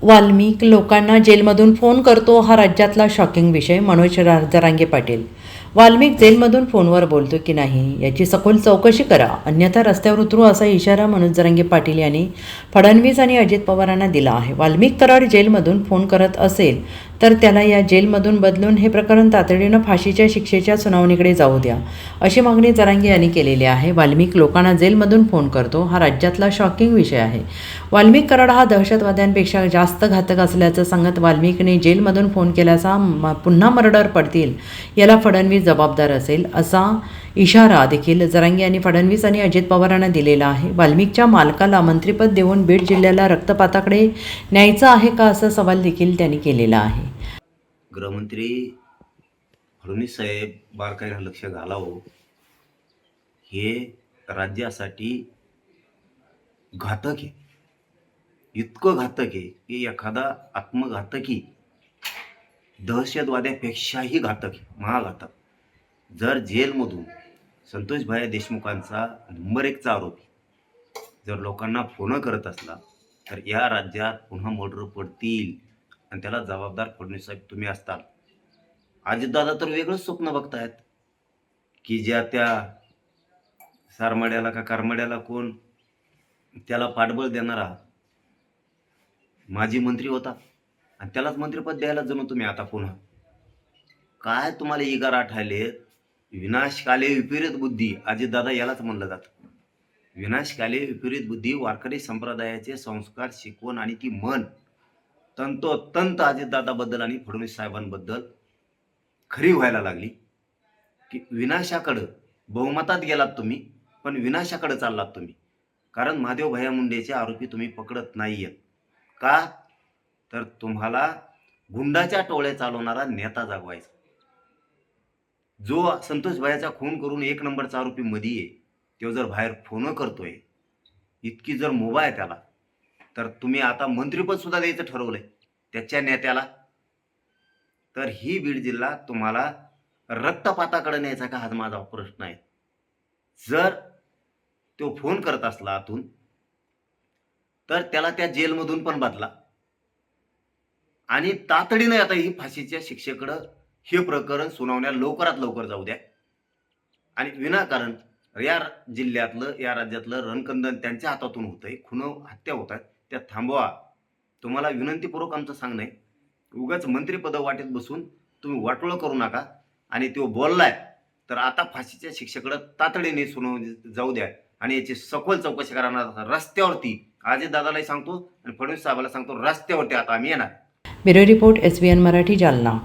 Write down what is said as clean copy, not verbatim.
वाल्मिक लोकांना जेलमधून फोन करतो, हा राज्यातला शॉकिंग विषय. मनोज जरांगे पाटील. वाल्मिक जेलमधून फोनवर बोलतो की नाही याची सखोल चौकशी करा, अन्यथा रस्त्यावर उतरू, असा इशारा मनोज जरांगे पाटील यांनी फडणवीस आणि अजित पवारांना दिला आहे. वाल्मिक कराड जेलमधून फोन करत असेल तर त्याला या जेलमधून बदलून हे प्रकरण तातडीनं फाशीच्या शिक्षेच्या सुनावणीकडे जाऊ द्या, अशी मागणी जरांगे यांनी केलेली आहे. वाल्मिक लोकांना जेलमधून फोन करतो, हा राज्यातला शॉकिंग विषय आहे. वाल्मिक कराड हा दहशतवाद्यांपेक्षा जास्त घातक असल्याचं सांगत वाल्मिकने जेलमधून फोन केल्याचा पुन्हा मर्डर पडतील याला फडणवीस जबाबदार असेल, असा इशारा देखील जरांगे यांनी फडणवीस आणि अजित पवारांना दिलेला आहे. वाल्मिकच्या मालकाला मंत्रिपद देऊन बीड जिल्ह्याला रक्तपाताकडे न्यायचं आहे का, असा सवाल देखील त्यांनी केलेला आहे. गृहमंत्री फडणवीस साहेब बारकाईनं लक्ष घालावं. हे राज्यासाठी घातक आहे, इतकं घातक आहे की एखादा आत्मघातकी दहशतवाद्यापेक्षाही घातक आहे, महाघातक. जर जेलमधून संतोषभाई देशमुखांचा नंबर 1चा आरोपी जर लोकांना फोन करत असला तर या राज्यात पुन्हा मर्डर पडतील आणि त्याला जबाबदार फडणवीस साहेब तुम्ही असताल. अजितदादा तर वेगळंच स्वप्न बघतायत की ज्या त्या सारमाड्याला का कारमाड्याला कोण त्याला पाठबळ देणारा माजी मंत्री होता आणि त्यालाच मंत्रिपद द्यायला जणू तुम्ही आता पुन्हा काय तुम्हाला इगार आठायले. विनाशकाले विपरीत बुद्धी, अजितदादा यालाच म्हणलं जातं. विनाशकाले विपरीत बुद्धी, वारकरी संप्रदायाचे संस्कार, शिकवण आणि ती मन तंतोतंत अजितदादाबद्दल आणि फडणवीस साहेबांबद्दल खरी व्हायला लागली की विनाशाकडं बहुमतात गेलात तुम्ही, पण विनाशाकडे चाललात तुम्ही. कारण महादेव भैया मुंडेचे आरोपी तुम्ही पकडत नाहीयेत का, तर तुम्हाला गुंडाच्या टोळ्या चालवणारा नेता जागवायचा. जो संतोष भाईचा खून करून 1 नंबरचा आरोपी मध्ये आहे, तो जर बाहेर फोन करतोय, इतकी जर मुभा आहे त्याला, तर तुम्ही आता मंत्रिपद सुद्धा द्यायचं ठरवलंय त्याच्या नेत्याला. तर ही बीड जिल्हा तुम्हाला रक्तपाताकडे न्यायचा का, हा माझा प्रश्न आहे. जर तो फोन करत असला आतून तर त्याला त्या जेलमधून पण बदला आणि तातडीने आता ही फाशीच्या शिक्षेकडे हे प्रकरण सुनावण्या लवकरात लवकर जाऊ द्या. आणि विनाकारण या जिल्ह्यातलं, या राज्यातलं रणकंदन त्यांच्या हातातून होतंय, खून हत्या होत आहेत, त्या थांबवा. तुम्हाला विनंतीपूर्वक आमचं सांगणं आहे, उगाच मंत्रिपद वाटेत बसून तुम्ही वाटोळं करू नका. आणि तो बोललाय तर आता फाशीच्या शिक्षेकडे तातडीने सुनावणी जाऊ द्या आणि याची सखोल चौकशी करणार रस्त्यावरती. अजितदादालाही सांगतो आणि फडणवीस साहेबाला सांगतो, रस्त्यावरती आता आम्ही येणार. Bureau report, SBN Marathi, Jalna.